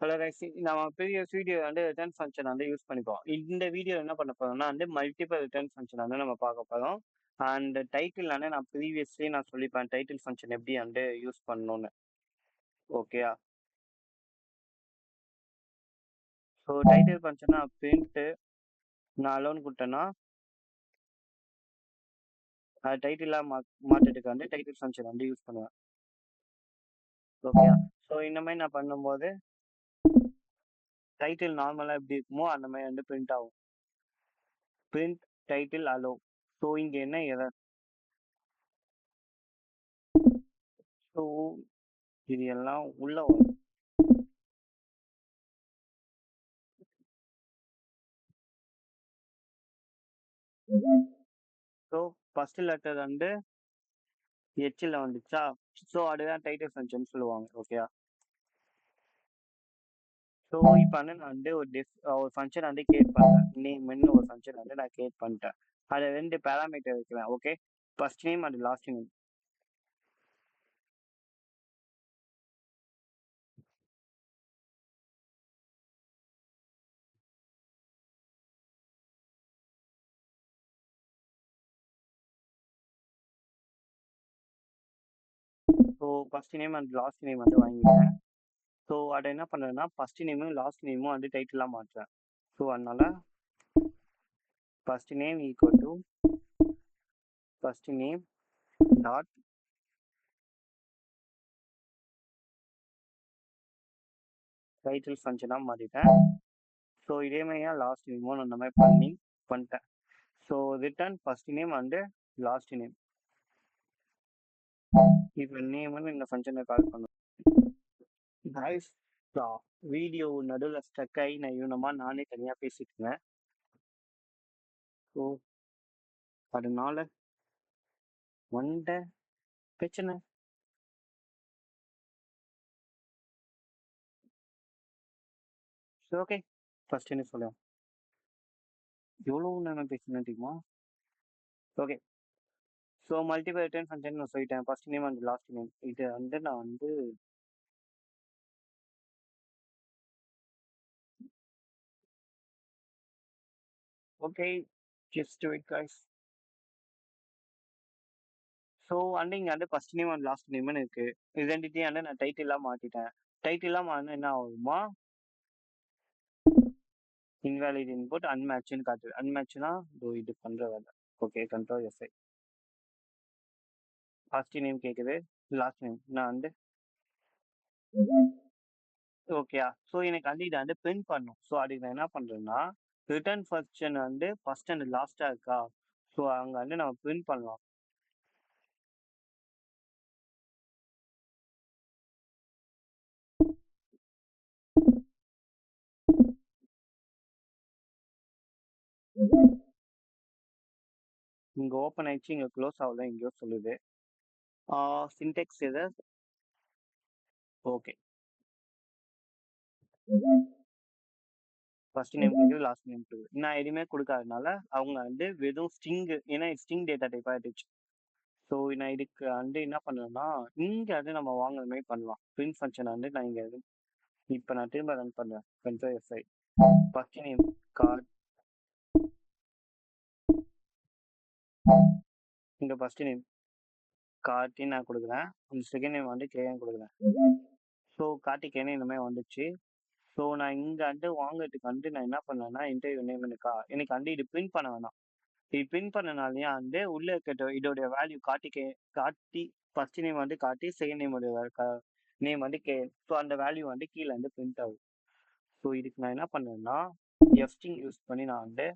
Hello guys, நம்ம previous video வந்து return function வந்து யூஸ் பண்ணிப்போம். இந்த வீடியோ என்ன பண்ண போறோம்னா வந்து மல்டிபிள் ரிட்டர்ன் ஃபங்க்ஷன் வந்து நம்ம பார்க்க போறோம். அண்ட் டைட்டில் வந்து நான் ப்ரீவியஸ்லி நான் சொல்லிப்பேன் டைட்டில் ஃபங்க்ஷன் எப்படி வந்து யூஸ் பண்ணணும்னு. ஓகேயா? ஸோ டைட்டில் ஃபங்க்ஷனா பிரிண்ட் நான் அலோன் கொடுத்தேன்னா அது டைட்டிலாக மாற்றதுக்கு வந்து டைட்டில் ஃபங்க்ஷன் வந்து யூஸ் பண்ணுவேன். ஓகேயா? ஸோ இந்த மாதிரி நான் பண்ணும்போது டைட்டில் நார்மலாக எப்படி இருக்குமோ அந்த மாதிரி வந்து பிரிண்ட் ஆகும். Print title allow. ஸோ இங்கே என்ன எரர்? ஸோ இது எல்லாம் உள்ள வரும். ஸோ ஃபர்ஸ்ட் லெட்டர் வந்து ஹெச்ல வந்துச்சா, ஸோ அதுதான் டைட்டில் ஃபங்க்ஷன் சொல்லுவாங்க. ஓகேயா? ஸோ இப்போ வந்து நான் வந்து ஒரு ஃபங்க்ஷன் வந்து கிரியேட் பண்ணுறேன். நேம்னு ஒரு ஃபங்க்ஷன் வந்து நான் கிரியேட் பண்ணிட்டேன். அதில் 2 பேராமீட்டர் வைக்கிறேன். Okay, first name and last name. So first name and last name வந்து வாங்கிட்டேன். ஸோ அதை என்ன பண்ணுறேன்னா ஃபர்ஸ்ட் நேமும் லாஸ்ட் நேமும் வந்து டைட்டிலாக மாற்றுறேன். ஸோ அதனால first name equal to first name dot title ஃபங்க்ஷனாக மாற்றிட்டேன். ஸோ இதே மாதிரியா லாஸ்ட் நேமும் அந்த மாதிரி பண்ணிட்டேன். So return first name and last name. இப்போ நேம் வந்து இந்த ஃபங்க்ஷனை கால் பண்ணும். காய்ஸ், வீடியோ நடுவில் ஸ்டக் ஆகி நான் இவனமா நானே தனியாக பேசிட்டு இருந்தேன். ஸோ அதனால வந்த பிரச்சனை. ஸோ ஓகே, ஃபர்ஸ்ட் என்ன சொல்லுவேன், எவ்வளோ நேரம் பேசினேன் தெரியுமா? Okay, so multiple return function நான் சொல்லிட்டேன். First name and last name இது வந்து நான் வந்து okay just wait guys. So வந்து இங்கே வந்து ஃபர்ஸ்ட் நேம் அண்ட் லாஸ்ட் நேம்னு இருக்கு. இதெண்டிட்டி வந்து நான் டைட்டிலாக மாற்றிட்டேன். டைட்டிலாக மாறினா என்ன ஆகுமா, இன்வேலிட் இன்புட் அன்மேட்ச்னு காட்டுது. அன்மேட்ச்னா இது பண்ணுற வேலை. Okay, control SI. First name கேட்குது, லாஸ்ட் நேம் நான் வந்து ஓகேயா? ஸோ எனக்கு வந்து இதை வந்து பிரிண்ட் பண்ணும். ஸோ அதுக்கு நான் என்ன பண்ணுறேன்னா ரிட்டர்ன் ஃபங்க்ஷன் வந்து ஃபர்ஸ்ட் அண்ட் லாஸ்ட்டாக இருக்கா, ஸோ அங்கே வந்து நம்ம பிரிண்ட் பண்ணலாம். இங்கே ஓப்பன் ஆயிடுச்சு, இங்கே க்ளோஸ் ஆகல, எங்கேயோ சொல்லுது. சின்டெக்ஸ் எது? ஓகே, ஃபர்ஸ்ட் நேம் இருக்குது, லாஸ்ட் நேம் இருக்குது. நான் எதுவுமே கொடுக்காதனால அவங்க வந்து வெறும் ஸ்ட்ரிங், ஏன்னா ஸ்ட்ரிங் டேட்டா டைப் ஆகிடுச்சு. ஸோ நான் இதுக்கு வந்து என்ன பண்ணுவேன்னா இங்கே வந்து நம்ம வாங்குற மாதிரி பண்ணலாம். பிரிண்ட் ஃபங்க்ஷன் வந்து நான் இங்கே இப்போ நான் திரும்ப ரன் பண்ணுறேன். Control SI. First name card, இங்கே ஃபர்ஸ்ட் நேம் கார்த்தின்னு நான் கொடுக்குறேன். இந்த செகண்ட் நேம் வந்து கேன்னு கொடுக்குறேன். ஸோ கார்த்திகேயன் இந்த மாதிரி வந்துச்சு. ஸோ நான் இங்கே வந்து வாங்குறதுக்கு வந்து நான் என்ன பண்ணேன்னா இன்டர்வியூ நேம் இருக்கா, எனக்கு வந்து இது பிரிண்ட் பண்ண வேணாம். இது பிரிண்ட் பண்ணனாலேயே வந்து உள்ள இருக்க இதோடைய வேல்யூ காட்டி ஃபர்ஸ்ட் நேம் வந்து காட்டி, செகண்ட் நேம் வந்து கே. ஸோ அந்த வேல்யூ வந்து கீழே வந்து பிரிண்ட் ஆகும். ஸோ இதுக்கு நான் என்ன பண்ணேன்னா எஃப்ஸ்டிங் யூஸ் பண்ணி நான் வந்து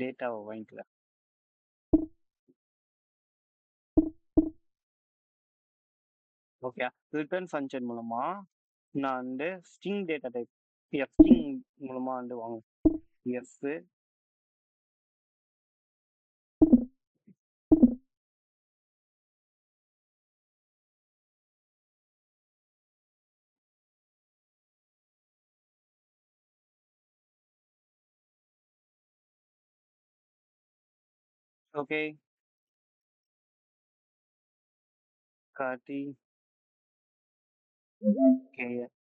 டேட்டாவை வாங்கிக்கிறேன். ஓகே, ரிட்டர்ன் ஃபங்க்ஷன் மூலமா நான் வந்து ஸ்ட்ரிங் டேட்டா டைப் எஃப்ஸ்டிங் மூலமா வந்து வாங்குவேன். எஃப் ஓகே காட்டி கேஎன்.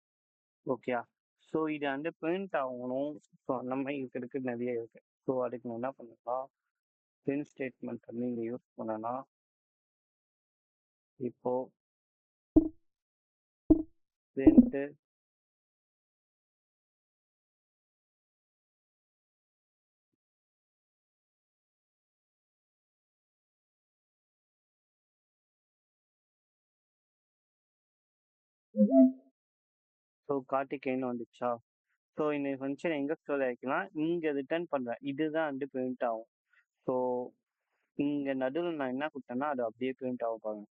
ஓகேயா? ஸோ இது வந்து பிரிண்ட் ஆகணும். ஸோ அந்த மாதிரி இருக்கிறதுக்கு நிறைய இருக்கு. ஸோ அதுக்கு நான் என்ன பண்ணேன்னா, பிரிண்ட் ஸ்டேட்மெண்ட் வந்து இங்கே யூஸ் பண்ணேன்னா, இப்போ பிரிண்ட் ஸோ கார்த்திகேயன் வந்துச்சா? ஸோ இந்த ஃபங்க்ஷன் எங்கே ஸ்டோர் ஆகிக்குன்னா இங்கே ரிட்டர்ன் பண்ணுறேன். இதுதான் வந்து பிரிண்ட் ஆகும். ஸோ இங்கே நடுவில் நான் என்ன கொடுத்தேன்னா அது அப்படியே பிரிண்ட் ஆகும் பாருங்க.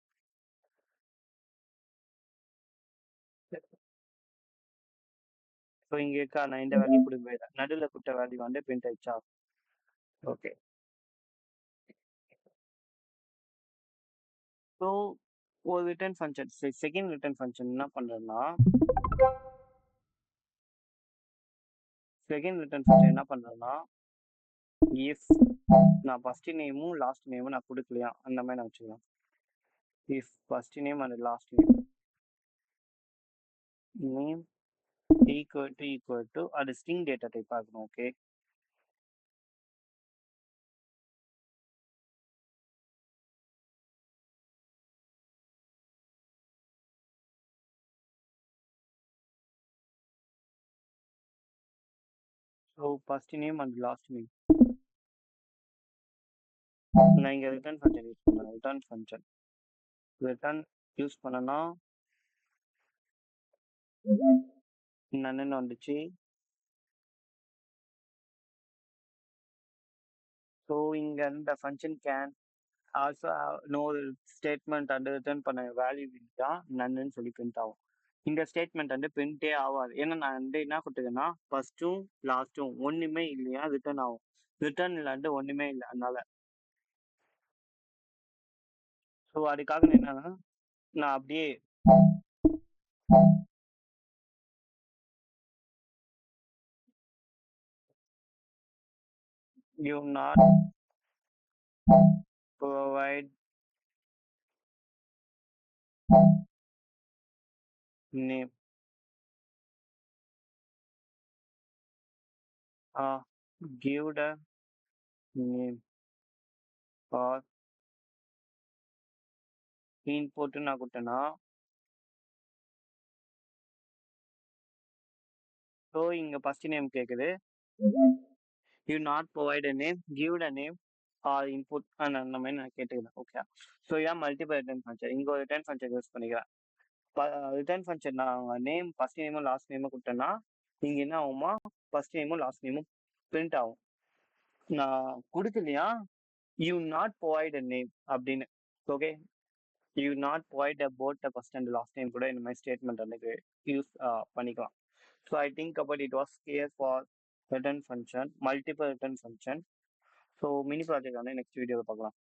ஸோ இங்கே இருக்கா, நான் இந்த வேல்யூ கொடுக்க போயிடுறேன். நடுவில் கொடுத்த வேல்யூ வந்து பிரிண்ட் ஆயிடுச்சா? ஓகே. ஸோ ஒரு return function, second return function என்ன பண்ணுறேன்னா, என்ன பண்ணுறேன்னா, இஃப் நான் ஃபர்ஸ்ட் நேமும் லாஸ்ட் நேமும் நான் கொடுக்கலையா அந்த மாதிரி நான் வச்சுக்கலாம். If first name and last name equal to அது ஸ்ட்ரிங் டேட்டா டைப் ஆகணும். Okay. So first name and last name நான் இங்கே ரிட்டர்ன் ஃபங்க்ஷன் யூஸ் பண்ணேன். ரிட்டர்ன் யூஸ் பண்ணனா என்னன்னு வந்துச்சு. ஸோ இங்கே இந்த function can also no statement வந்து ரிட்டர்ன் பண்ண வேல்யூ தான் நன்னு சொல்லி பிரிண்ட் ஆகும். இந்த ஸ்டேட்மெண்ட் வந்து பிரிண்டே ஆகாது. ஏன்னா நான் வந்து என்ன கொடுத்துருக்கேன்னா ஃபர்ஸ்ட்டும் லாஸ்ட்டும் ஒன்றுமே இல்லையா ரிட்டர்ன் ஆகும். ரிட்டர்னில் வந்து ஒன்றுமே இல்லை. அதனால ஸோ அதுக்காக நான் என்னன்னா நான் அப்படியே you not provide name give the name or input நான் கொடுத்தேன்னா ஸோ இங்கே ஃபர்ஸ்ட் நேம் கேட்குது. You not provide a name, give the name or input அந்த மாதிரி நான் கேட்டுக்கிறேன். ஓகே. ஸோ ஏன் மல்டிபிள் ரிட்டர்ன் ஃபங்க்ஷன் இங்கே ஒரு ரிட்டர்ன் ஃபங்க்ஷன் யூஸ் பண்ணிக்கிறேன். ரிட்டர்ன் ஃபங்க்ஷன் நான் நேம் ஃபர்ஸ்ட் நேமும் லாஸ்ட் நேமும் கொடுத்தேன்னா இங்கே என்ன ஆகுமா, ஃபர்ஸ்ட் நேமும் லாஸ்ட் நேமும் பிரிண்ட் ஆகும். நான் கொடுக்கலையா you not provide a name அப்படின்னு. Okay. You not provide both the first and last name கூட இந்த மாதிரி ஸ்டேட்மெண்ட் வந்து யூஸ் பண்ணிக்கலாம். So I think about it was clear for return function, multiple return function. So mini project வந்து next வீடியோவில் பார்க்கலாம்.